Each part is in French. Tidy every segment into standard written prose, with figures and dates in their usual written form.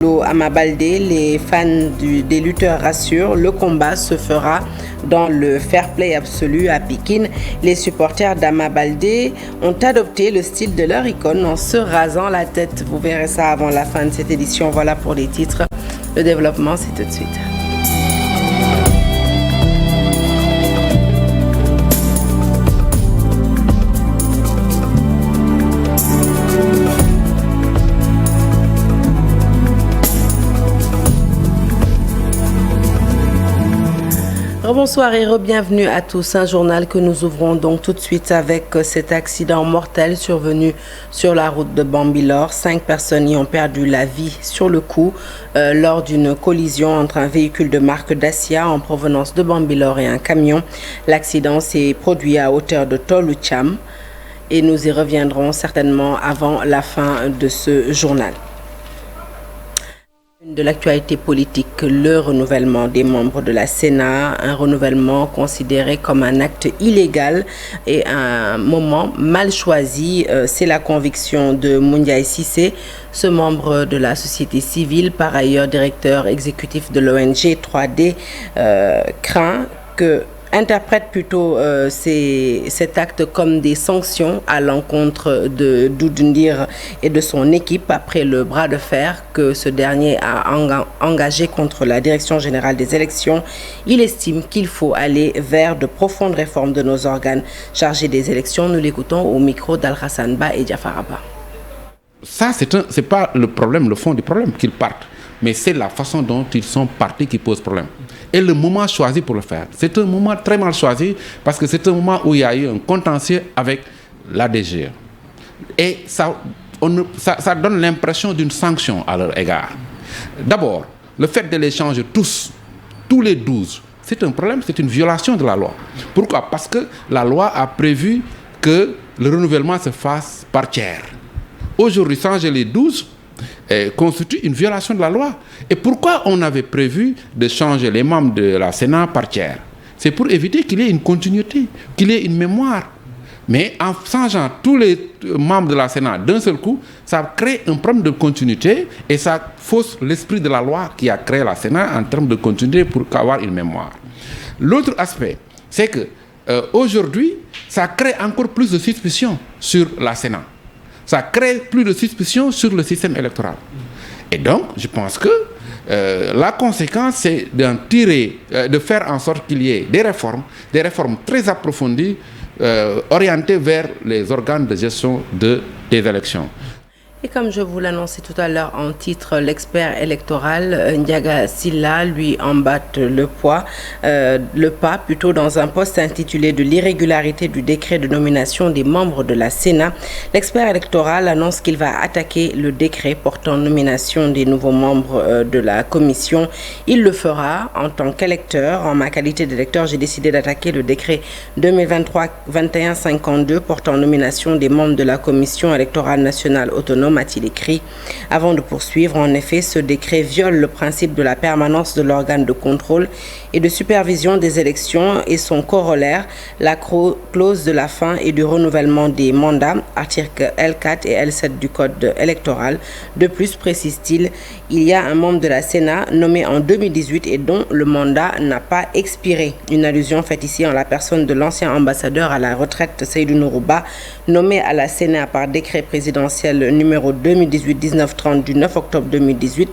Ama Baldé, les fans des lutteurs rassurent, le combat se fera dans le fair play absolu à Pékin. Les supporters d'Ama Baldé ont adopté le style de leur icône en se rasant la tête. Vous verrez ça avant la fin de cette édition. Voilà pour les titres. Le développement, c'est tout de suite. Bonsoir et bienvenue à tous. Un journal que nous ouvrons donc tout de suite avec cet accident mortel survenu sur la route de Bambilor. 5 personnes y ont perdu la vie sur le coup lors d'une collision entre un véhicule de marque Dacia en provenance de Bambilor et un camion. L'accident s'est produit à hauteur de Tolucham et nous y reviendrons certainement avant la fin de ce journal. De l'actualité politique, le renouvellement des membres de la Sénat, un renouvellement considéré comme un acte illégal et un moment mal choisi. C'est la conviction de Moundiaï Cissé, ce membre de la société civile, par ailleurs directeur exécutif de l'ONG 3D, craint que interprète plutôt cet acte comme des sanctions à l'encontre de Doudou Ndir et de son équipe après le bras de fer que ce dernier a engagé contre la Direction générale des élections. Il estime qu'il faut aller vers de profondes réformes de nos organes chargés des élections. Nous l'écoutons au micro d'Al-Hassan Ba et Diafaraba. Ça, c'est pas le problème, le fond du problème qu'ils partent, mais c'est la façon dont ils sont partis qui pose problème. Et le moment choisi pour le faire, c'est un moment très mal choisi parce que c'est un moment où il y a eu un contentieux avec la DGE. Et ça donne l'impression d'une sanction à leur égard. D'abord, le fait de les changer tous les 12, c'est un problème, c'est une violation de la loi. Pourquoi? Parce que la loi a prévu que le renouvellement se fasse par tiers. Aujourd'hui, changer les 12 constitue une violation de la loi. Et pourquoi on avait prévu de changer les membres de la Sénat par tiers? C'est pour éviter qu'il y ait une continuité, qu'il y ait une mémoire. Mais en changeant tous les membres de la Sénat d'un seul coup, ça crée un problème de continuité et ça fausse l'esprit de la loi qui a créé la Sénat en termes de continuité pour avoir une mémoire. L'autre aspect, c'est que aujourd'hui, ça crée encore plus de suspicion sur la Sénat. Ça crée plus de suspicion sur le système électoral. Et donc, je pense que la conséquence, c'est d'en tirer, de faire en sorte qu'il y ait des réformes très approfondies, orientées vers les organes de gestion des élections. Et comme je vous l'annonçais tout à l'heure en titre, l'expert électoral Ndiaga Silla lui embatte le pas plutôt dans un poste intitulé de l'irrégularité du décret de nomination des membres de la Sénat. L'expert électoral annonce qu'il va attaquer le décret portant nomination des nouveaux membres de la commission. Il le fera en tant qu'électeur. En ma qualité d'électeur, j'ai décidé d'attaquer le décret 2023-2152 portant nomination des membres de la commission électorale nationale autonome, a-t-il écrit. Avant de poursuivre, en effet, ce décret viole le principe de la permanence de l'organe de contrôle et de supervision des élections et son corollaire, la clause de la fin et du renouvellement des mandats, articles L4 et L7 du Code électoral. De plus, précise-t-il, il y a un membre de la Sénat nommé en 2018 et dont le mandat n'a pas expiré. Une allusion faite ici en la personne de l'ancien ambassadeur à la retraite Seydou Nourouba, nommé à la Sénat par décret présidentiel numéro 2018-1930 du 9 octobre 2018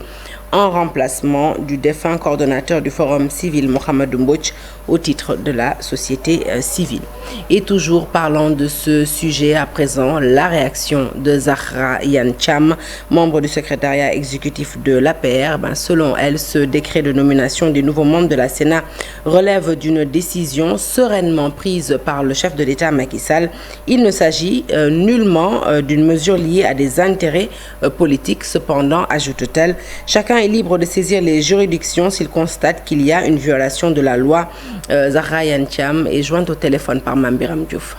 en remplacement du défunt coordonnateur du Forum civil Mohamed Mbouch au titre de la société civile. Et toujours parlant de ce sujet à présent, la réaction de Zahra Yancham, membre du secrétariat exécutif de l'APR. Selon elle, ce décret de nomination des nouveaux membres de la Sénat relève d'une décision sereinement prise par le chef de l'État Macky Sall. Il ne s'agit nullement d'une mesure liée à des intérêts politiques. Cependant, ajoute-t-elle, chacun est libre de saisir les juridictions s'il constate qu'il y a une violation de la loi. Zahra Yancham est jointe au téléphone par Mambiram Diouf.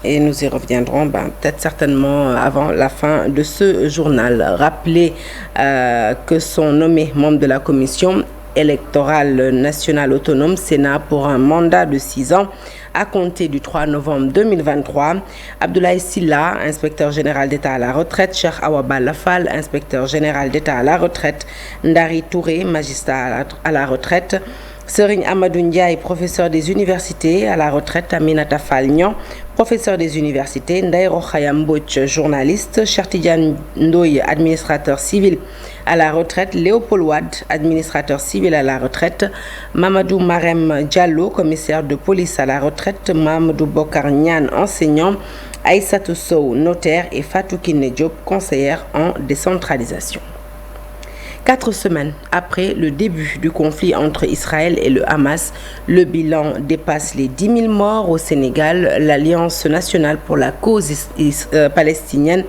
Et nous y reviendrons peut-être certainement avant la fin de ce journal. Rappelez que sont nommés membres de la commission électorale nationale autonome Sénat pour un mandat de 6 ans. à compter du 3 novembre 2023. Abdoulaye Silla, inspecteur général d'État à la retraite, Cheikh Awa Balla Fall, inspecteur général d'État à la retraite, Ndari Touré, magistrat à la retraite, Serigne Amadou Ndiaye, professeur des universités à la retraite, Aminata Fall Niang, professeur des universités, Ndaye Rokhaya Mbodj, journaliste, Cheikh Tidiane Ndoye, administrateur civil à la retraite, Léopold Wade, administrateur civil à la retraite, Mamadou Marem Diallo, commissaire de police à la retraite, Mamadou Bokar Niane, enseignant, Aïssatou Sow, notaire et Fatou Kiné Diop, conseillère en décentralisation. 4 semaines après le début du conflit entre Israël et le Hamas, le bilan dépasse les 10 000 morts au Sénégal. L'Alliance nationale pour la cause palestinienne,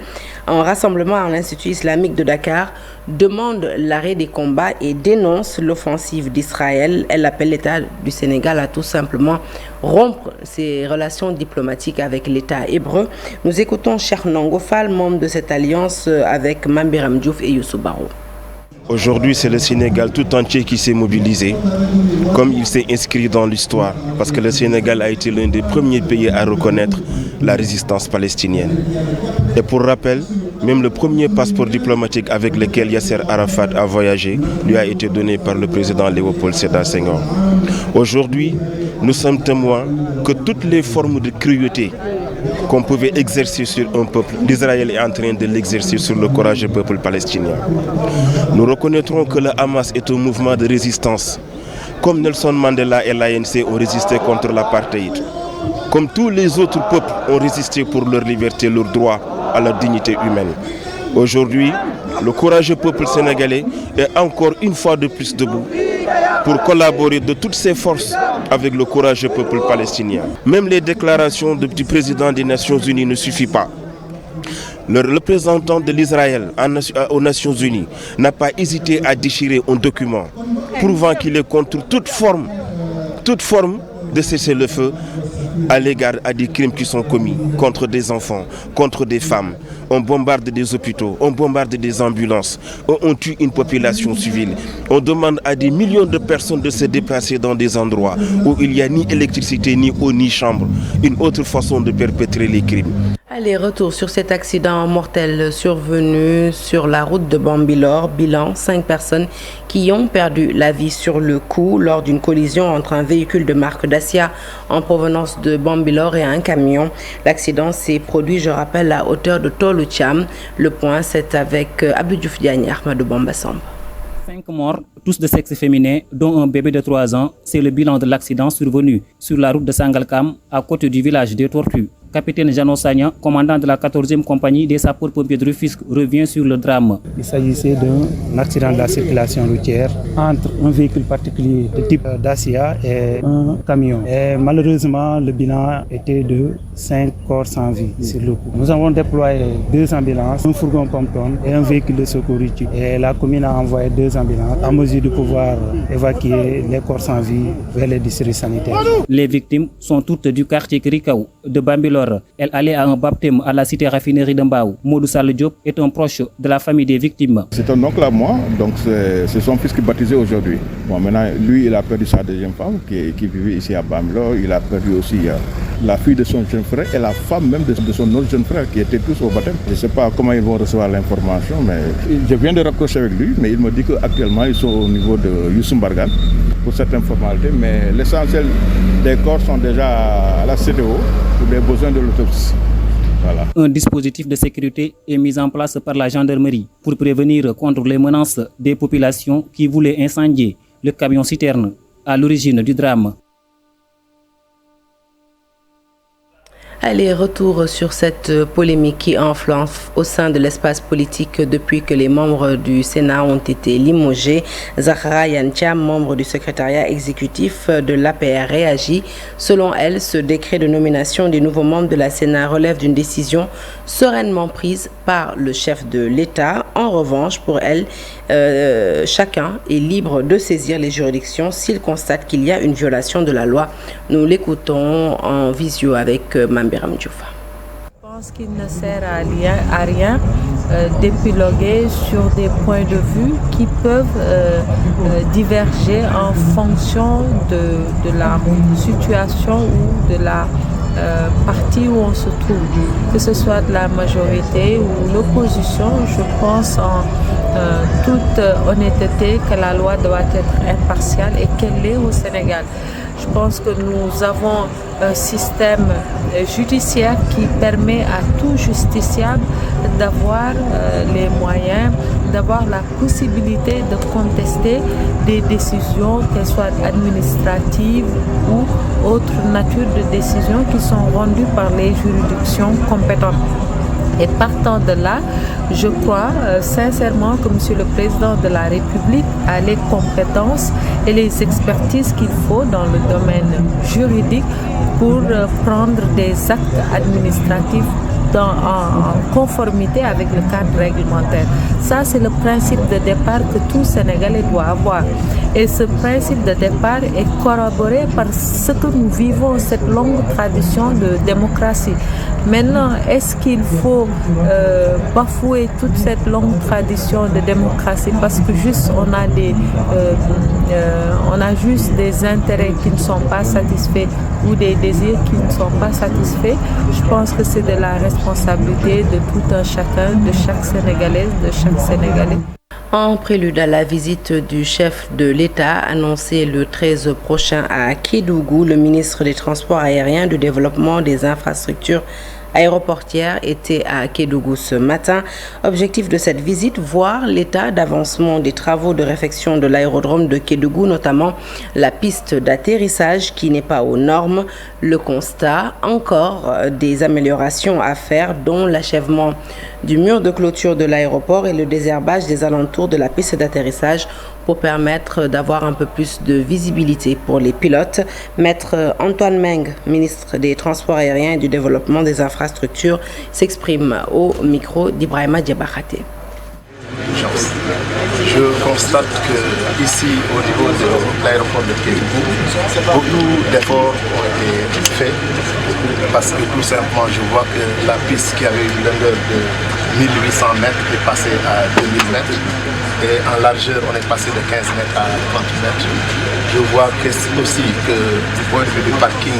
en rassemblement à l'Institut islamique de Dakar, demande l'arrêt des combats et dénonce l'offensive d'Israël. Elle appelle l'État du Sénégal à tout simplement rompre ses relations diplomatiques avec l'État hébreu. Nous écoutons Cheikh Ndongo Fall, membre de cette alliance, avec Mame Biram Diouf et Youssou Baro. Aujourd'hui, c'est le Sénégal tout entier qui s'est mobilisé, comme il s'est inscrit dans l'histoire, parce que le Sénégal a été l'un des premiers pays à reconnaître la résistance palestinienne. Et pour rappel, même le premier passeport diplomatique avec lequel Yasser Arafat a voyagé lui a été donné par le président Léopold Sédar Senghor. Aujourd'hui, nous sommes témoins que toutes les formes de cruauté qu'on pouvait exercer sur un peuple, l'Israël est en train de l'exercer sur le courageux peuple palestinien. Nous reconnaîtrons que le Hamas est un mouvement de résistance, comme Nelson Mandela et l'ANC ont résisté contre l'apartheid, comme tous les autres peuples ont résisté pour leur liberté, leur droit à la dignité humaine. Aujourd'hui, le courageux peuple sénégalais est encore une fois de plus debout pour collaborer de toutes ses forces avec le courageux peuple palestinien. Même les déclarations du président des Nations Unies ne suffisent pas. Le représentant de l'Israël aux Nations Unies n'a pas hésité à déchirer un document prouvant qu'il est contre toute forme de cessez-le-feu à l'égard des crimes qui sont commis contre des enfants, contre des femmes. On bombarde des hôpitaux, on bombarde des ambulances, on tue une population civile. On demande à des millions de personnes de se déplacer dans des endroits où il n'y a ni électricité, ni eau, ni chambre. Une autre façon de perpétrer les crimes. Allez, retour sur cet accident mortel survenu sur la route de Bambilor. Bilan, 5 personnes qui ont perdu la vie sur le coup lors d'une collision entre un véhicule de marque Dacia en provenance de Bambilor et un camion. L'accident s'est produit, je rappelle, à hauteur de Tolucham. Le point, c'est avec Abdou Diouf Diagne, Ahmadou Bambassamb. 5 morts, tous de sexe féminin, dont un bébé de 3 ans. C'est le bilan de l'accident survenu sur la route de Sangalkam, à côté du village des Tortues. Capitaine Jano Sagnan, commandant de la 14e compagnie des sapeurs-pompiers de Rufisque, revient sur le drame. Il s'agissait d'un accident de la circulation routière entre un véhicule particulier de type Dacia et un camion. Et malheureusement, le bilan était de 5 corps sans vie sur le coup. Nous avons déployé 2 ambulances, un fourgon pompe-tonne et un véhicule de secours routier. Et la commune a envoyé 2 ambulances en mesure de pouvoir évacuer les corps sans vie vers les districts sanitaires. Les victimes sont toutes du quartier Krikaou de Bambilor. Elle allait à un baptême à la cité raffinerie de Mbao. Modou Sall Diop est un proche de la famille des victimes. C'est un oncle à moi, donc c'est son fils qui est baptisé aujourd'hui. Bon, maintenant, lui, il a perdu sa deuxième femme qui vivait ici à Bambilor. Il a perdu aussi la fille de son jeune frère et la femme même de son autre jeune frère qui étaient tous au baptême. Je ne sais pas comment ils vont recevoir l'information, mais je viens de raccrocher avec lui, mais il me dit qu'actuellement, ils sont au niveau de Youssou Mbargane pour certaines formalités, mais l'essentiel des corps sont déjà à la CDO pour les besoins de l'autopsie. Voilà. Un dispositif de sécurité est mis en place par la gendarmerie pour prévenir contre les menaces des populations qui voulaient incendier le camion citerne à l'origine du drame. Allez, retour sur cette polémique qui enfle au sein de l'espace politique depuis que les membres du Sénat ont été limogés. Zahra Yantiam, membre du secrétariat exécutif de l'APR, réagit. Selon elle, ce décret de nomination des nouveaux membres de la Sénat relève d'une décision sereinement prise par le chef de l'État. En revanche, pour elle, chacun est libre de saisir les juridictions s'il constate qu'il y a une violation de la loi. Nous l'écoutons en visio avec Mame Biram Diouf. Je pense qu'il ne sert à rien d'épiloguer sur des points de vue qui peuvent diverger en fonction de la situation ou de la partie où on se trouve, que ce soit de la majorité ou l'opposition. Je pense en toute honnêteté que la loi doit être impartiale et qu'elle est au Sénégal. Je pense que nous avons un système judiciaire qui permet à tout justiciable d'avoir les moyens, d'avoir la possibilité de contester des décisions, qu'elles soient administratives ou autre nature de décisions qui sont rendues par les juridictions compétentes. Et partant de là, je crois sincèrement que M. le Président de la République a les compétences et les expertises qu'il faut dans le domaine juridique pour prendre des actes administratifs en conformité avec le cadre réglementaire. Ça, c'est le principe de départ que tout Sénégalais doit avoir. Et ce principe de départ est corroboré par ce que nous vivons, cette longue tradition de démocratie. Maintenant, est-ce qu'il faut bafouer toute cette longue tradition de démocratie parce que juste on a juste des intérêts qui ne sont pas satisfaits ou des désirs qui ne sont pas satisfaits? Je pense que c'est de la responsabilité de tout un chacun, de chaque Sénégalaise, de chaque Sénégalais. En prélude à la visite du chef de l'État annoncée le 13 prochain à Kédougou, le ministre des Transports aériens, du développement des infrastructures aéroportière était à Kédougou ce matin. Objectif de cette visite, voir l'état d'avancement des travaux de réfection de l'aérodrome de Kédougou, notamment la piste d'atterrissage qui n'est pas aux normes. Le constat, encore des améliorations à faire, dont l'achèvement du mur de clôture de l'aéroport et le désherbage des alentours de la piste d'atterrissage pour permettre d'avoir un peu plus de visibilité pour les pilotes. Maître Antoine Meng, ministre des Transports aériens et du développement des infrastructures, s'exprime au micro d'Ibrahima Diabakhate. Je constate qu'ici, au niveau de l'aéroport de Kédougou, beaucoup d'efforts ont été faits parce que tout simplement, je vois que la piste qui avait une longueur de 1800 mètres est passée à 2000 mètres. Et en largeur, on est passé de 15 mètres à 30 mètres. Je vois aussi que du point de vue du parking,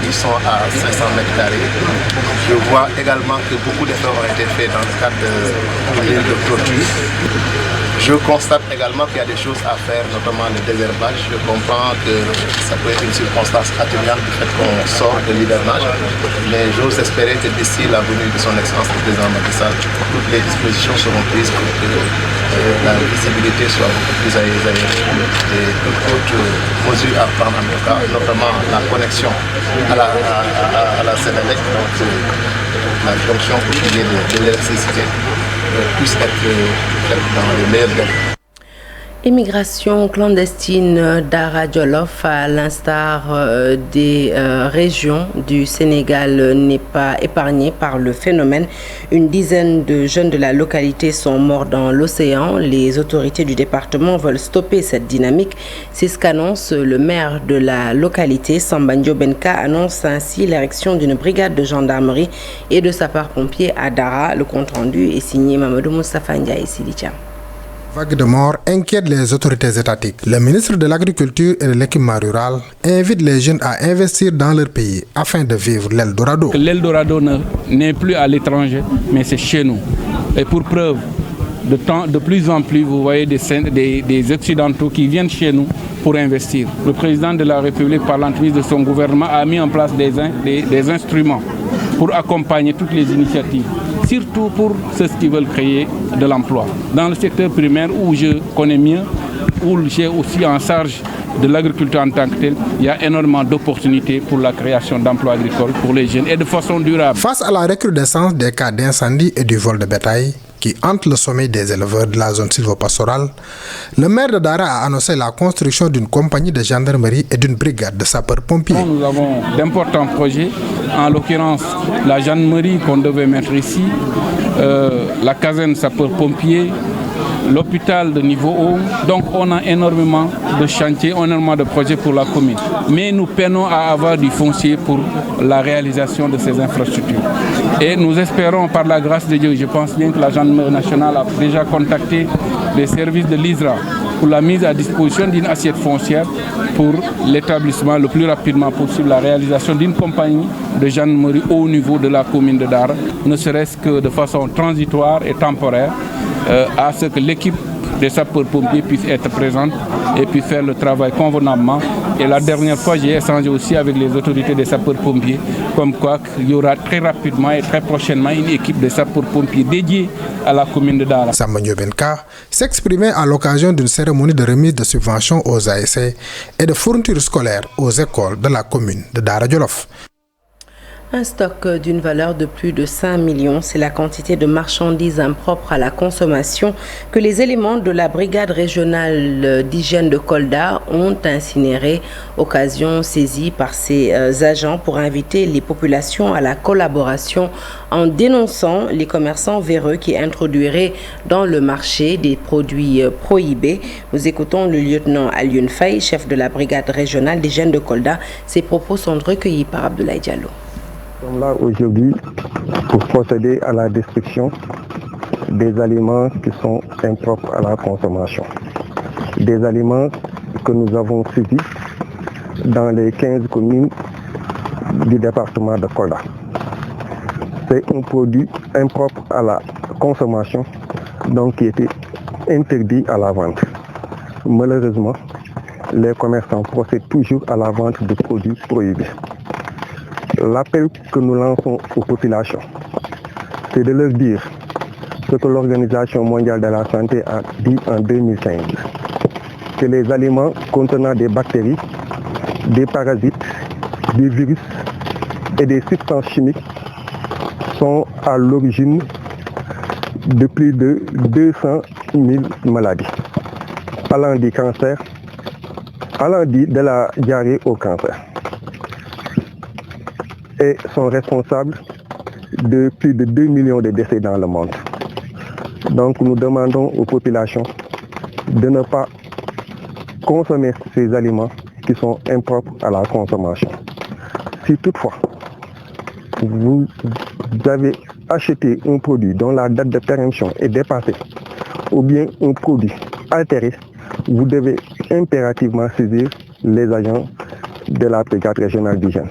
ils sont à 500 mètres carrés. Je vois également que beaucoup d'efforts ont été faits dans le cadre de l'île de clôture. Je constate également qu'il y a des choses à faire, notamment le désherbage. Je comprends que ça peut être une circonstance atténuante du fait qu'on sort de l'hivernage. Mais j'ose espérer que d'ici la venue de son Excellence le Président Macky Sall, toutes les dispositions seront prises pour que la visibilité soit beaucoup plus aisée et toute autre mesure à prendre en tout cas, notamment la connexion à la Sénélec, donc la jonction de l'électricité puisse être faite dans les meilleurs délais. Immigration clandestine d'Ara Djolof, à l'instar des régions du Sénégal, n'est pas épargnée par le phénomène. Une dizaine de jeunes de la localité sont morts dans l'océan. Les autorités du département veulent stopper cette dynamique. C'est ce qu'annonce le maire de la localité, Sambandio Benka, annonce ainsi l'érection d'une brigade de gendarmerie et de sapeurs-pompiers à Dara. Le compte-rendu est signé Mamadou Moustapha Ndiaye Sidicha. Vague de morts inquiète les autorités étatiques. Le ministre de l'Agriculture et de l'Équipement rural invite les jeunes à investir dans leur pays afin de vivre l'Eldorado. L'Eldorado n'est plus à l'étranger, mais c'est chez nous. Et pour preuve, de plus en plus, vous voyez des Occidentaux qui viennent chez nous pour investir. Le président de la République, par l'entremise de son gouvernement, a mis en place des instruments pour accompagner toutes les initiatives, surtout pour ceux qui veulent créer de l'emploi. Dans le secteur primaire, où je connais mieux, où j'ai aussi en charge de l'agriculture en tant que telle, il y a énormément d'opportunités pour la création d'emplois agricoles pour les jeunes et de façon durable. Face à la recrudescence des cas d'incendie et du vol de bétail qui hantent le sommeil des éleveurs de la zone sylvopastorale, le maire de Dara a annoncé la construction d'une compagnie de gendarmerie et d'une brigade de sapeurs-pompiers. Nous avons d'importants projets, en l'occurrence la gendarmerie qu'on devait mettre ici, la caserne sapeurs-pompiers, l'hôpital de niveau haut. Donc on a énormément de chantiers, énormément de projets pour la commune. Mais nous peinons à avoir du foncier pour la réalisation de ces infrastructures. Et nous espérons, par la grâce de Dieu, je pense bien que la gendarmerie nationale a déjà contacté les services de l'ISRA pour la mise à disposition d'une assiette foncière pour l'établissement le plus rapidement possible, la réalisation d'une compagnie de gendarmerie au niveau de la commune de Dara, ne serait-ce que de façon transitoire et temporaire, à ce que l'équipe des sapeurs-pompiers puisse être présente et puis faire le travail convenablement. Et la dernière fois, j'ai échangé aussi avec les autorités des sapeurs-pompiers, comme quoi il y aura très rapidement et très prochainement une équipe de sapeurs-pompiers dédiée à la commune de Dara. Samanyo Benka s'exprimait à l'occasion d'une cérémonie de remise de subventions aux ASC et de fournitures scolaires aux écoles de la commune de Dara Djolof. Un stock d'une valeur de plus de 5 millions, c'est la quantité de marchandises impropres à la consommation que les éléments de la brigade régionale d'hygiène de Kolda ont incinéré, occasion saisie par ces agents pour inviter les populations à la collaboration en dénonçant les commerçants véreux qui introduiraient dans le marché des produits prohibés. Nous écoutons le lieutenant Alioune Faye, chef de la brigade régionale d'hygiène de Kolda. Ses propos sont recueillis par Abdoulaye Diallo. Nous sommes là aujourd'hui pour procéder à la destruction des aliments qui sont impropres à la consommation. Des aliments que nous avons saisis dans les 15 communes du département de Kolda. C'est un produit impropre à la consommation, donc qui était interdit à la vente. Malheureusement, les commerçants procèdent toujours à la vente de produits prohibés. L'appel que nous lançons aux populations, c'est de leur dire ce que l'Organisation mondiale de la santé a dit en 2015, que les aliments contenant des bactéries, des parasites, des virus et des substances chimiques sont à l'origine de plus de 200 000 maladies, allant du cancer, allant de la diarrhée au cancer, et sont responsables de plus de 2 millions de décès dans le monde. Donc nous demandons aux populations de ne pas consommer ces aliments qui sont impropres à la consommation. Si toutefois vous avez acheté un produit dont la date de péremption est dépassée ou bien un produit altéré, vous devez impérativement saisir les agents de la brigade régionale d'hygiène.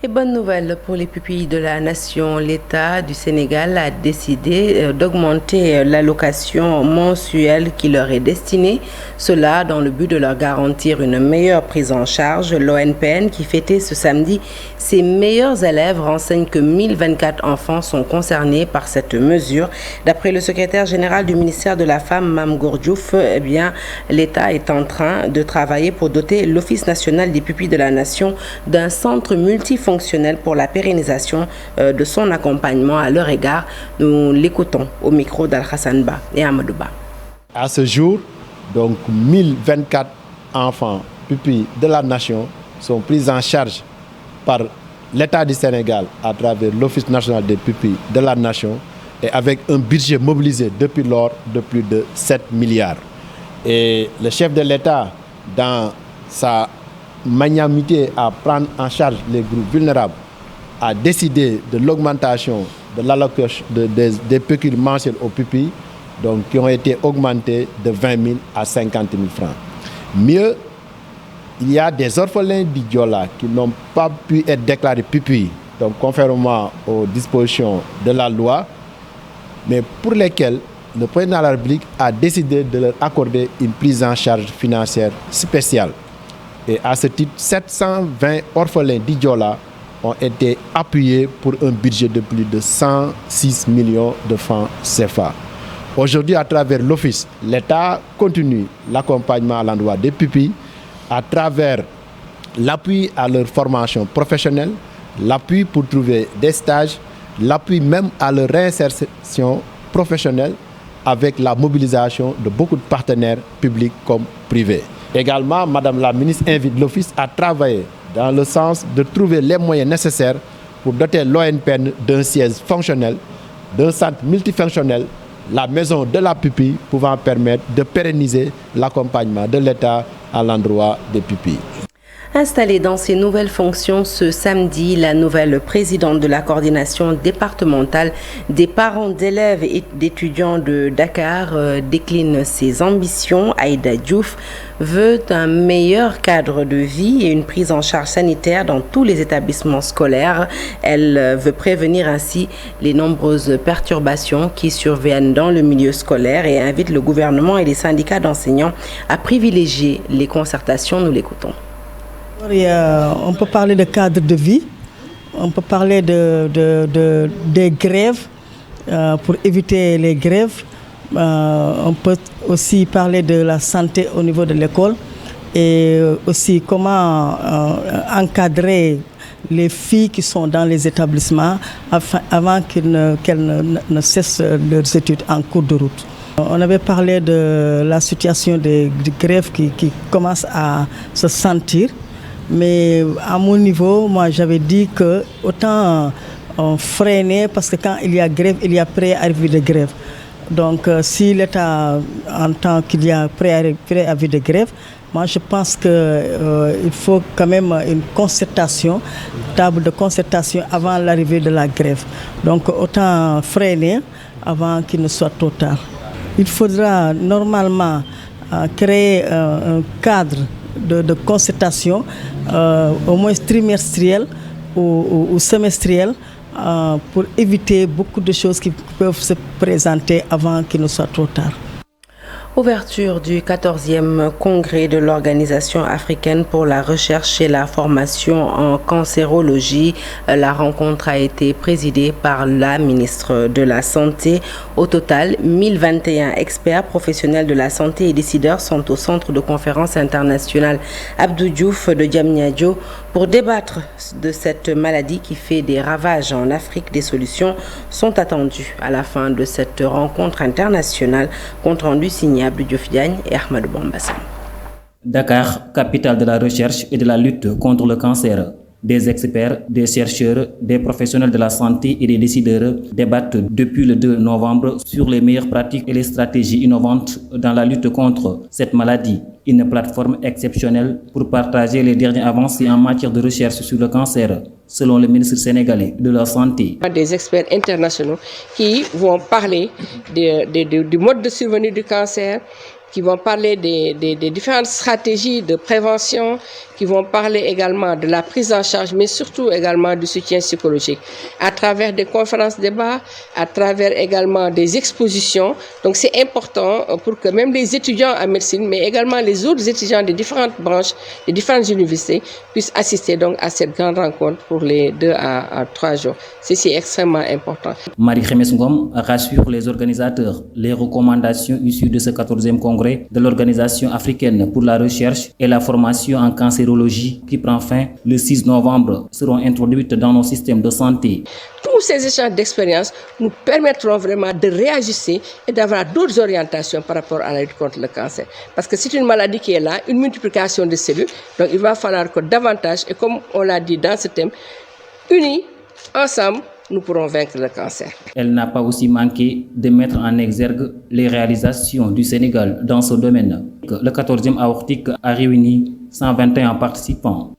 Et bonne nouvelle pour les pupilles de la nation, l'État du Sénégal a décidé d'augmenter l'allocation mensuelle qui leur est destinée, cela dans le but de leur garantir une meilleure prise en charge. L'ONPN qui fêtait ce samedi ses meilleurs élèves renseigne que 1024 enfants sont concernés par cette mesure. D'après le secrétaire général du ministère de la Femme, Mame Gourdiouf, eh bien, l'État est en train de travailler pour doter l'Office national des pupilles de la nation d'un centre multifonctionnel pour la pérennisation de son accompagnement à leur égard. Nous l'écoutons au micro d'Al-Hassan Ba et Amadou Ba. À ce jour, donc 1024 enfants pupilles de la nation sont pris en charge par l'État du Sénégal à travers l'Office national des pupilles de la nation et avec un budget mobilisé depuis lors de plus de 7 milliards. Et le chef de l'État, dans sa magnanimité à prendre en charge les groupes vulnérables, a décidé de l'augmentation de l'allocation des pécules mensuelles aux pupilles, donc qui ont été augmentés de 20 000 à 50 000 francs. Mieux, il y a des orphelins d'Idiola qui n'ont pas pu être déclarés pupilles, donc conformément aux dispositions de la loi, mais pour lesquels le président de la République a décidé de leur accorder une prise en charge financière spéciale. Et à ce titre, 720 orphelins d'Idiola ont été appuyés pour un budget de plus de 106 millions de francs CFA. Aujourd'hui, à travers l'Office, l'État continue l'accompagnement à l'endroit des pupilles à travers l'appui à leur formation professionnelle, l'appui pour trouver des stages, l'appui même à leur réinsertion professionnelle avec la mobilisation de beaucoup de partenaires publics comme privés. Également, Madame la ministre invite l'Office à travailler dans le sens de trouver les moyens nécessaires pour doter l'ONPN d'un siège fonctionnel, d'un centre multifonctionnel la maison de la pupille pouvant permettre de pérenniser l'accompagnement de l'État à l'endroit des pupilles. Installée dans ses nouvelles fonctions ce samedi, la nouvelle présidente de la coordination départementale des parents d'élèves et d'étudiants de Dakar décline ses ambitions. Aïda Diouf veut un meilleur cadre de vie et une prise en charge sanitaire dans tous les établissements scolaires. Elle veut prévenir ainsi les nombreuses perturbations qui surviennent dans le milieu scolaire et invite le gouvernement et les syndicats d'enseignants à privilégier les concertations. Nous l'écoutons. On peut parler de cadre de vie, on peut parler des grèves pour éviter les grèves. On peut aussi parler de la santé au niveau de l'école et aussi comment encadrer les filles qui sont dans les établissements avant qu'elles ne cessent leurs études en cours de route. On avait parlé de la situation des grèves qui commencent à se sentir. Mais à mon niveau, moi j'avais dit que autant freiner parce que quand il y a grève, il y a préavis de grève. Donc si l'État entend qu'il y a préavis de grève, moi je pense qu'il faut quand même une concertation, table de concertation avant l'arrivée de la grève. Donc autant freiner avant qu'il ne soit trop tard. Il faudra normalement créer un cadre de concertation, au moins trimestriel ou semestriel, pour éviter beaucoup de choses qui peuvent se présenter avant qu'il ne soit trop tard. Ouverture du 14e congrès de l'Organisation africaine pour la recherche et la formation en cancérologie. La rencontre a été présidée par la ministre de la Santé. Au total, 1021 experts professionnels de la santé et décideurs sont au centre de conférence internationale Abdou Diouf de Diamniadio pour débattre de cette maladie qui fait des ravages en Afrique. Des solutions sont attendues à la fin de cette rencontre internationale. Compte rendu signé Abdou Diouf Diagne et Ahmadou Bambassam. Dakar, capitale de la recherche et de la lutte contre le cancer. Des experts, des chercheurs, des professionnels de la santé et des décideurs débattent depuis le 2 novembre sur les meilleures pratiques et les stratégies innovantes dans la lutte contre cette maladie. Une plateforme exceptionnelle pour partager les dernières avancées en matière de recherche sur le cancer, selon le ministre sénégalais de la Santé. Des experts internationaux qui vont parler du mode de survenue du cancer, qui vont parler des différentes stratégies de prévention, qui vont parler également de la prise en charge, mais surtout également du soutien psychologique, à travers des conférences débats, à travers également des expositions. Donc c'est important pour que même les étudiants en médecine, mais également les autres étudiants des différentes branches, des différentes universités, puissent assister donc à cette grande rencontre pour les 2 à 3 jours. C'est extrêmement important. Marie-Khémesse Ngom rassure les organisateurs. Les recommandations issues de ce 14e congrès de l'Organisation africaine pour la recherche et la formation en cancérologie qui prend fin le 6 novembre seront introduites dans nos systèmes de santé. Tous ces échanges d'expériences nous permettront vraiment de réajuster et d'avoir d'autres orientations par rapport à la lutte contre le cancer. Parce que c'est une maladie qui est là, une multiplication de cellules. Donc il va falloir que davantage, et comme on l'a dit dans ce thème, unis, ensemble, nous pourrons vaincre le cancer. Elle n'a pas aussi manqué de mettre en exergue les réalisations du Sénégal dans ce domaine. Le 14e aortique a réuni 121 participants.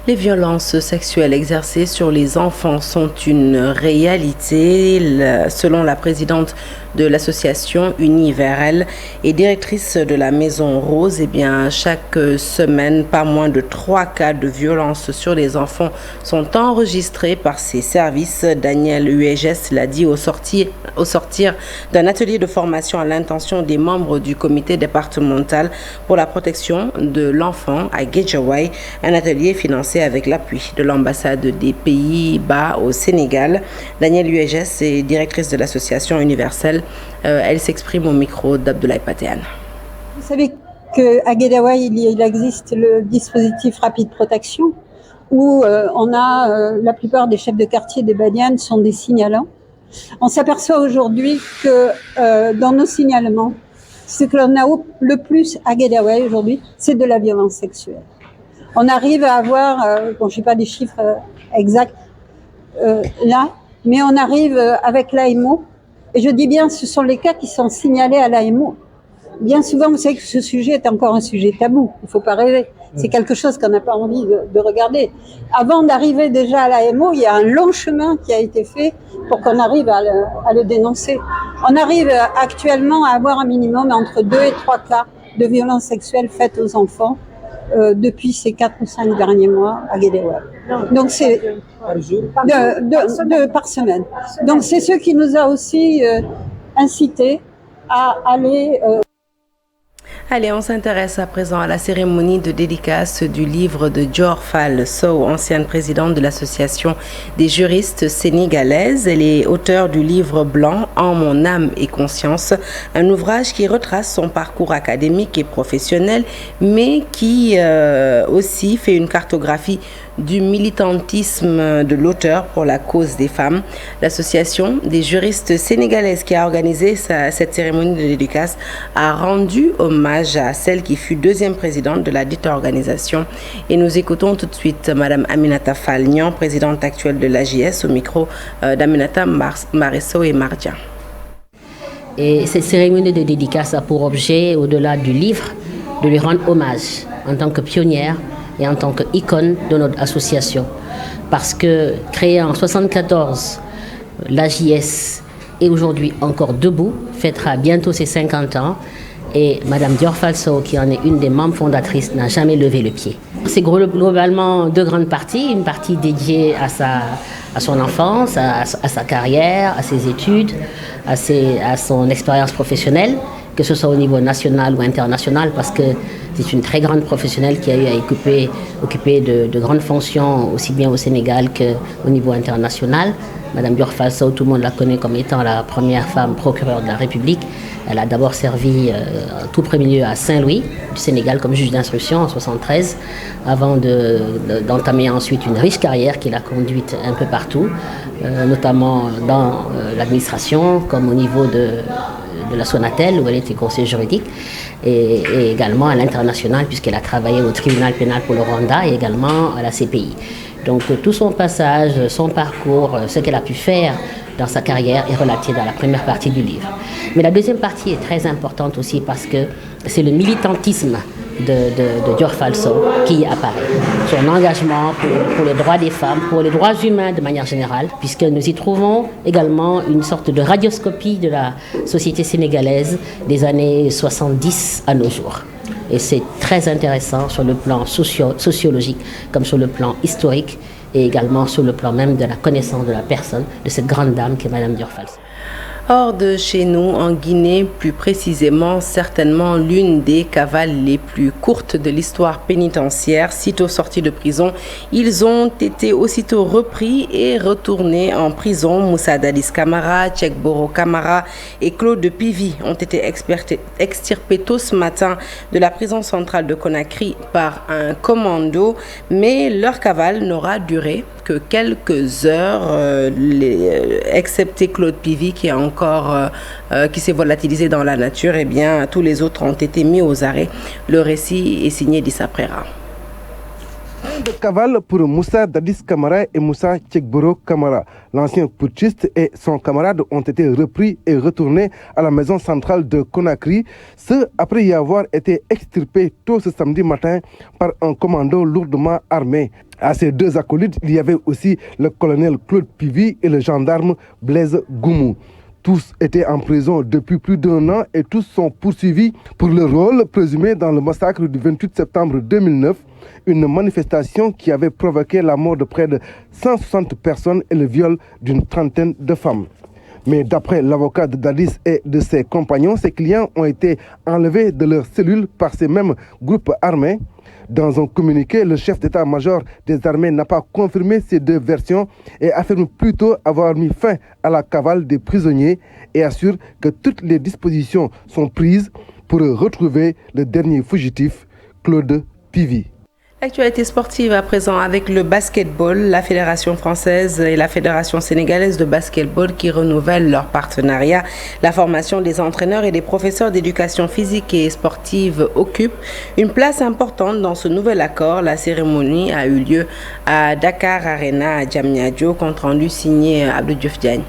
Les violences sexuelles exercées sur les enfants sont une réalité. Selon la présidente de l'association Unie vers elle et directrice de la Maison Rose, chaque semaine, pas moins de 3 cas de violence sur les enfants sont enregistrés par ces services. Daniel Hueges l'a dit au sortir d'un atelier de formation à l'intention des membres du comité départemental pour la protection de l'enfant à Guédiawaye, un atelier financé avec l'appui de l'ambassade des Pays-Bas au Sénégal. Daniel Hueges est directrice de l'association universelle. Elle s'exprime au micro d'Abdoulaye Patéane. Vous savez qu'à Guédiawaye, il existe le dispositif Rapide Protection où on a la plupart des chefs de quartier des Badianes sont des signalants. On s'aperçoit aujourd'hui que dans nos signalements, ce que l'on a le plus à Guédiawaye aujourd'hui, c'est de la violence sexuelle. On arrive à avoir, je n'ai pas des chiffres exacts là, mais on arrive avec l'AMO Et je dis bien, ce sont les cas qui sont signalés à l'AMO. Bien souvent, vous savez que ce sujet est encore un sujet tabou. Il ne faut pas rêver. C'est quelque chose qu'on n'a pas envie de regarder. Avant d'arriver déjà à l'AMO, il y a un long chemin qui a été fait pour qu'on arrive à le dénoncer. On arrive actuellement à avoir un minimum entre 2 et 3 cas de violences sexuelles faites aux enfants depuis ces 4 ou 5 derniers mois à Guédiawaye. Donc c'est par jour, par semaine. Donc c'est ce qui nous a aussi incité à aller. Allez, on s'intéresse à présent à la cérémonie de dédicace du livre de Dior Fall Sow, ancienne présidente de l'association des juristes sénégalaises. Elle est auteure du livre blanc « En mon âme et conscience », un ouvrage qui retrace son parcours académique et professionnel, mais qui aussi fait une cartographie du militantisme de l'auteur pour la cause des femmes. L'association des juristes sénégalaises qui a organisé cette cérémonie de dédicace a rendu hommage à celle qui fut deuxième présidente de la dite organisation. Et nous écoutons tout de suite Madame Aminata Fall Niang, présidente actuelle de l'AJS, au micro d'Aminata Maresso et Mardia. Et cette cérémonie de dédicace a pour objet, au-delà du livre, de lui rendre hommage en tant que pionnière et en tant qu'icône de notre association. Parce que créée en 1974, l'AJS est aujourd'hui encore debout, fêtera bientôt ses 50 ans, et Madame Dior Fall Sow, qui en est une des membres fondatrices, n'a jamais levé le pied. C'est globalement 2 grandes parties, une partie dédiée à son enfance, à sa carrière, à ses études, à son expérience professionnelle, que ce soit au niveau national ou international, parce que c'est une très grande professionnelle qui a eu à occuper de grandes fonctions, aussi bien au Sénégal qu'au niveau international. Madame Dior Fall Sow, tout le monde la connaît comme étant la première femme procureure de la République. Elle a d'abord servi en tout premier lieu à Saint-Louis, du Sénégal, comme juge d'instruction en 1973, avant d'entamer ensuite une riche carrière qui l'a conduite un peu partout, notamment dans l'administration, comme au niveau de la Sonatel, où elle était conseillère juridique, et également à l'international, puisqu'elle a travaillé au tribunal pénal pour le Rwanda et également à la CPI. Donc tout son passage, son parcours, ce qu'elle a pu faire dans sa carrière est relaté dans la première partie du livre. Mais la deuxième partie est très importante aussi parce que c'est le militantisme de Dior Fall Sow qui y apparaît. Son engagement pour les droits des femmes, pour les droits humains de manière générale, puisque nous y trouvons également une sorte de radioscopie de la société sénégalaise des années 70 à nos jours. Et c'est très intéressant sur le plan sociologique comme sur le plan historique et également sur le plan même de la connaissance de la personne de cette grande dame qui est Madame Dior Fall Sow. Hors de chez nous, en Guinée, plus précisément, certainement l'une des cavales les plus courtes de l'histoire pénitentiaire. Sitôt sortis de prison, ils ont été aussitôt repris et retournés en prison. Moussa Dadis Camara, Tchèque Boro Camara et Claude Pivy ont été extirpés tôt ce matin de la prison centrale de Conakry par un commando, mais leur cavale n'aura duré que quelques heures, excepté Claude Pivy qui s'est volatilisé dans la nature. Eh bien, tous les autres ont été mis aux arrêts. Le récit est signé d'Issa Prera. De cavale pour Moussa Dadis Camara et Moussa Tchekboro Camara. L'ancien putschiste et son camarade ont été repris et retournés à la maison centrale de Conakry, ce après y avoir été extirpés tôt ce samedi matin par un commando lourdement armé. À ces 2 acolytes, il y avait aussi le colonel Claude Pivy et le gendarme Blaise Goumou. Tous étaient en prison depuis plus d'1 an et tous sont poursuivis pour leur rôle présumé dans le massacre du 28 septembre 2009, une manifestation qui avait provoqué la mort de près de 160 personnes et le viol d'une trentaine de femmes. Mais d'après l'avocat de Dadis et de ses compagnons, ses clients ont été enlevés de leurs cellules par ces mêmes groupes armés. Dans un communiqué, le chef d'état-major des armées n'a pas confirmé ces 2 versions et affirme plutôt avoir mis fin à la cavale des prisonniers et assure que toutes les dispositions sont prises pour retrouver le dernier fugitif, Claude Pivy. L'actualité sportive à présent avec le basketball, la Fédération française et la Fédération sénégalaise de basketball qui renouvellent leur partenariat. La formation des entraîneurs et des professeurs d'éducation physique et sportive occupe une place importante dans ce nouvel accord. La cérémonie a eu lieu à Dakar Arena à Diamniadio, compte rendu signé Abdou Diouf Diagne.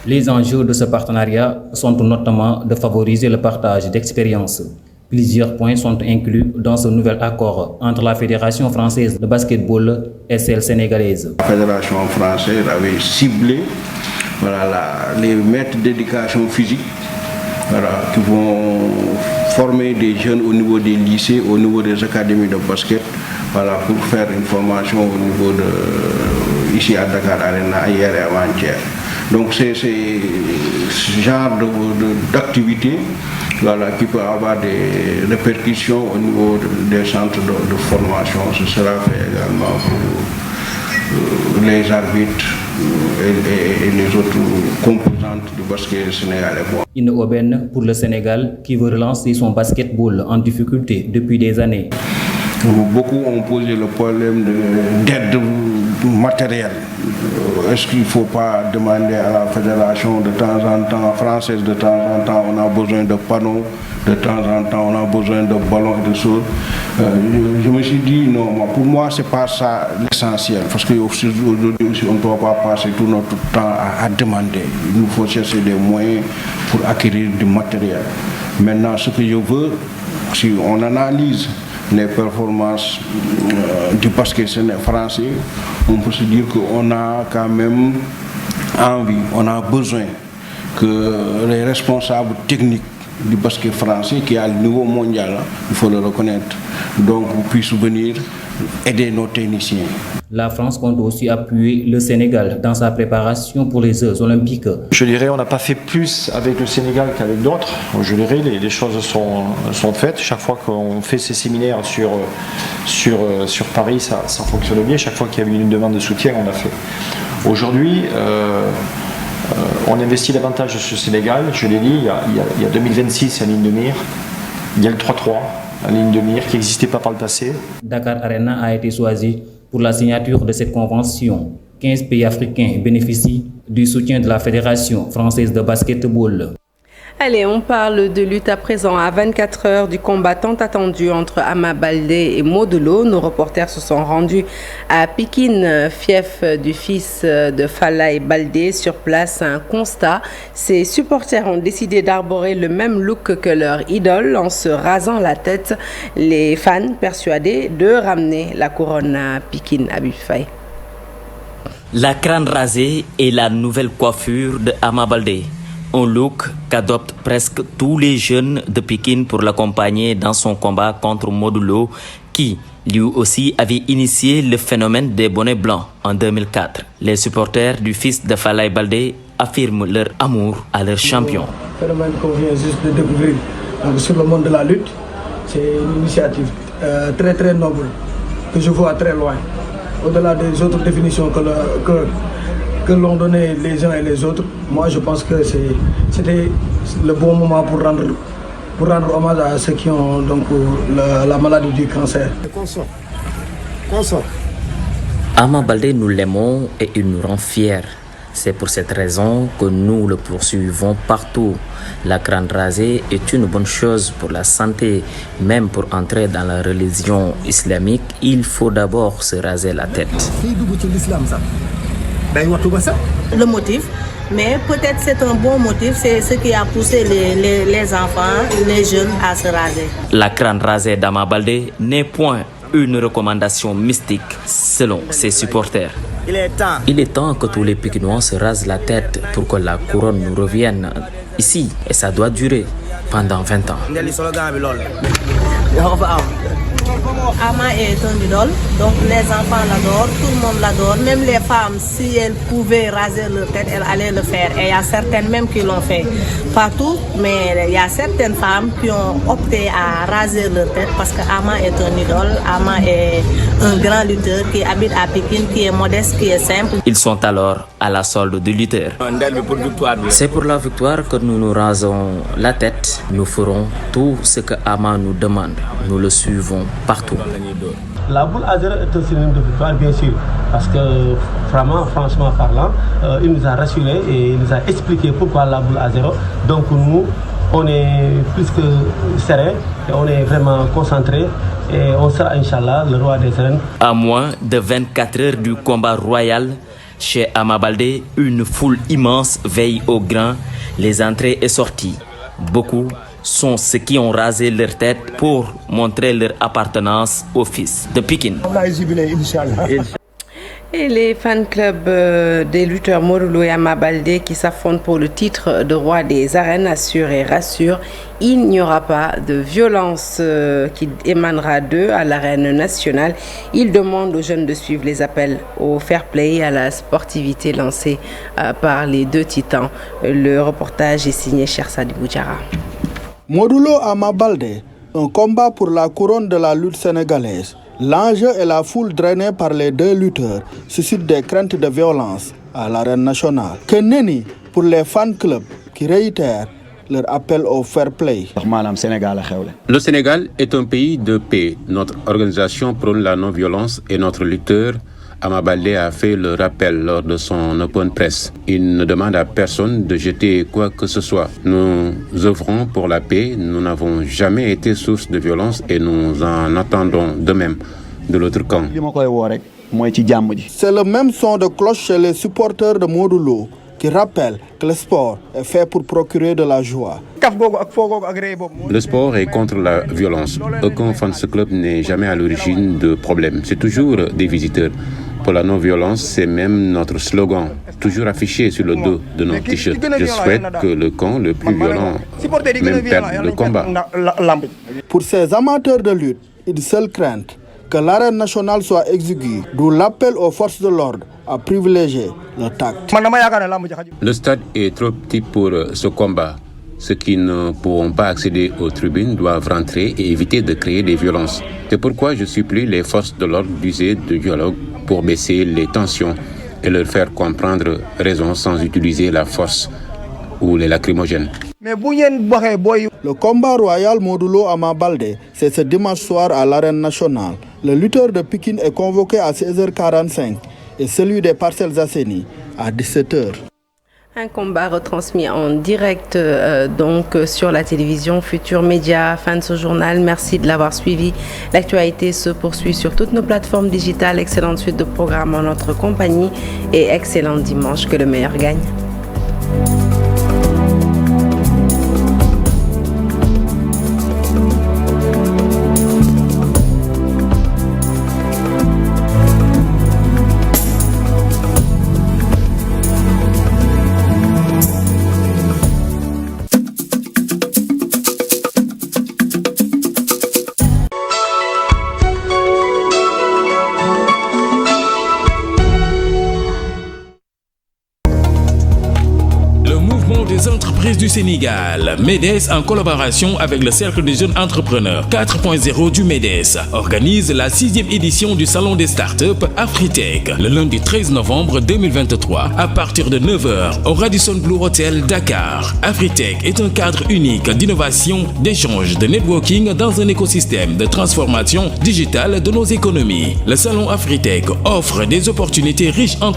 Les enjeux de ce partenariat sont notamment de favoriser le partage d'expériences. Plusieurs points sont inclus dans ce nouvel accord entre la Fédération française de basketball et celle sénégalaise. La Fédération française avait ciblé les maîtres d'éducation physique qui vont former des jeunes au niveau des lycées, au niveau des académies de basket, pour faire une formation au niveau de ici à Dakar Arena hier et avant-hier. Donc c'est ce genre d'activité qui peut avoir des répercussions au niveau des centres de formation. Ce sera fait également pour les arbitres et les autres composantes du basket sénégalais. Une aubaine pour le Sénégal qui veut relancer son basketball en difficulté depuis des années. Beaucoup ont posé le problème d'aide matérielle. Est-ce qu'il ne faut pas demander à la fédération de temps en temps, française de temps en temps, on a besoin de panneaux, de temps en temps on a besoin de ballons et de choses. Je me suis dit non, pour moi c'est pas ça l'essentiel, parce qu'aujourd'hui aussi on ne doit pas passer tout notre temps à demander. Il nous faut chercher des moyens pour acquérir du matériel. Maintenant ce que je veux, si on analyse les performances du basket français, on peut se dire qu'on a quand même envie, on a besoin que les responsables techniques du basket français, qui est à le niveau mondial, il faut le reconnaître, donc puissent venir aider nos techniciens. La France compte aussi appuyer le Sénégal dans sa préparation pour les Jeux olympiques. Je dirais on n'a pas fait plus avec le Sénégal qu'avec d'autres. Je dirais les choses sont faites. Chaque fois qu'on fait ces séminaires sur Paris, ça fonctionne bien. Chaque fois qu'il y a eu une demande de soutien, on l'a fait. Aujourd'hui, on investit davantage sur le Sénégal. Je l'ai dit, il y a 2026 en ligne de mire. Il y a le 3-3 en ligne de mire qui n'existait pas par le passé. Dakar Arena a été choisi pour la signature de cette convention. 15 pays africains bénéficient du soutien de la Fédération française de basketball. Allez, on parle de lutte à présent. À 24 heures du combat tant attendu entre Ama Baldé et Modou, nos reporters se sont rendus à Pikine, fief du fils de Falaye Baldé. Sur place, un constat. Ses supporters ont décidé d'arborer le même look que leur idole en se rasant la tête. Les fans persuadés de ramener la couronne à Pikine, Habib Faye. La crâne rasée et la nouvelle coiffure de Ama Baldé. Un look qu'adoptent presque tous les jeunes de Pikine pour l'accompagner dans son combat contre Modou Lo, qui lui aussi avait initié le phénomène des bonnets blancs en 2004. Les supporters du fils de Falaye Baldé affirment leur amour à leur champion. Le phénomène qu'on vient juste de découvrir sur le monde de la lutte, c'est une initiative très très noble que je vois très loin, au-delà des autres définitions que l'ont donné les uns et les autres. Moi je pense que c'était le bon moment pour rendre hommage à ceux qui ont donc la maladie du cancer. Ama Baldé, nous l'aimons et il nous rend fiers. C'est pour cette raison que nous le poursuivons partout. La crâne rasée est une bonne chose pour la santé. Même pour entrer dans la religion islamique, il faut d'abord se raser la tête. Le motif, mais peut-être c'est un bon motif, c'est ce qui a poussé les enfants, les jeunes à se raser. La crâne rasée d'Ama Baldé n'est point une recommandation mystique selon ses supporters. Il est temps que tous les Pikinois se rasent la tête pour que la couronne nous revienne ici et ça doit durer pendant 20 ans. Ama est un idole, donc les enfants l'adorent, tout le monde l'adore, même les femmes, si elles pouvaient raser leur tête, elles allaient le faire. Et il y a certaines même qui l'ont fait. Pas toutes, mais il y a certaines femmes qui ont opté à raser leur tête parce que Ama est un idole, Ama est un grand lutteur qui habite à Pékin, qui est modeste, qui est simple. Ils sont alors à la solde du lutteur. C'est pour la victoire que nous nous rasons la tête. Nous ferons tout ce que Ama nous demande. Nous le suivons partout. La boule à zéro est un synonyme de victoire, bien sûr, parce que franchement parlant, il nous a rassurés et il nous a expliqué pourquoi la boule à zéro. Donc nous, on est plus que serein et on est vraiment concentré et on sera, Inch'Allah, le roi des arènes. À moins de 24 heures du combat royal, Chez Ama Baldé, une foule immense veille au grain, les entrées et sorties. Beaucoup sont ceux qui ont rasé leur tête pour montrer leur appartenance au fils de Pikine. Et les fan clubs des lutteurs Modou Lô et Ama Baldé qui s'affrontent pour le titre de roi des arènes assurent et rassurent, il n'y aura pas de violence qui émanera d'eux à l'arène nationale. Ils demandent aux jeunes de suivre les appels au fair play et à la sportivité lancés par les deux titans. Le reportage est signé Cheikh Sadibou Diarra. Modou Lô Ama Baldé, un combat pour la couronne de la lutte sénégalaise. L'enjeu et la foule drainée par les deux lutteurs suscitent des craintes de violence à l'arène nationale. Que nenni pour les fan clubs qui réitèrent leur appel au fair play. Le Sénégal est un pays de paix. Notre organisation prône la non-violence et notre lutteur Ama Baldé a fait le rappel lors de son open press. Il ne demande à personne de jeter quoi que ce soit. Nous œuvrons pour la paix. Nous n'avons jamais été source de violence et nous en attendons de même de l'autre camp. C'est le même son de cloche chez les supporters de Modou Lô qui rappelle que le sport est fait pour procurer de la joie. Le sport est contre la violence. Aucun fan de ce club n'est jamais à l'origine de problèmes. C'est toujours des visiteurs. Pour la non-violence, c'est même notre slogan, toujours affiché sur le dos de nos t-shirts. Je souhaite que le camp le plus violent même perde le combat. Pour ces amateurs de lutte, une seule crainte, que l'arène nationale soit exiguë, d'où l'appel aux forces de l'ordre à privilégier le tact. Le stade est trop petit pour ce combat. Ceux qui ne pourront pas accéder aux tribunes doivent rentrer et éviter de créer des violences. C'est pourquoi je supplie les forces de l'ordre d'user de dialogue pour baisser les tensions et leur faire comprendre raison sans utiliser la force ou les lacrymogènes. Le combat royal Modou Lô Ama Baldé, c'est ce dimanche soir à l'arène nationale. Le lutteur de Pikine est convoqué à 16h45 et celui des Parcelles Assainies à 17h. Un combat retransmis en direct sur la télévision Futur Média. Fin de ce journal. Merci de l'avoir suivi. L'actualité se poursuit sur toutes nos plateformes digitales. Excellente suite de programmes en notre compagnie et excellent dimanche. Que le meilleur gagne. Du Sénégal, MEDES en collaboration avec le Cercle des jeunes entrepreneurs 4.0 du MEDES organise la 6e édition du Salon des startups Afritech le lundi 13 novembre 2023 à partir de 9h au Radisson Blu Hotel Dakar. Afritech est un cadre unique d'innovation, d'échange, de networking dans un écosystème de transformation digitale de nos économies. Le Salon Afritech offre des opportunités riches en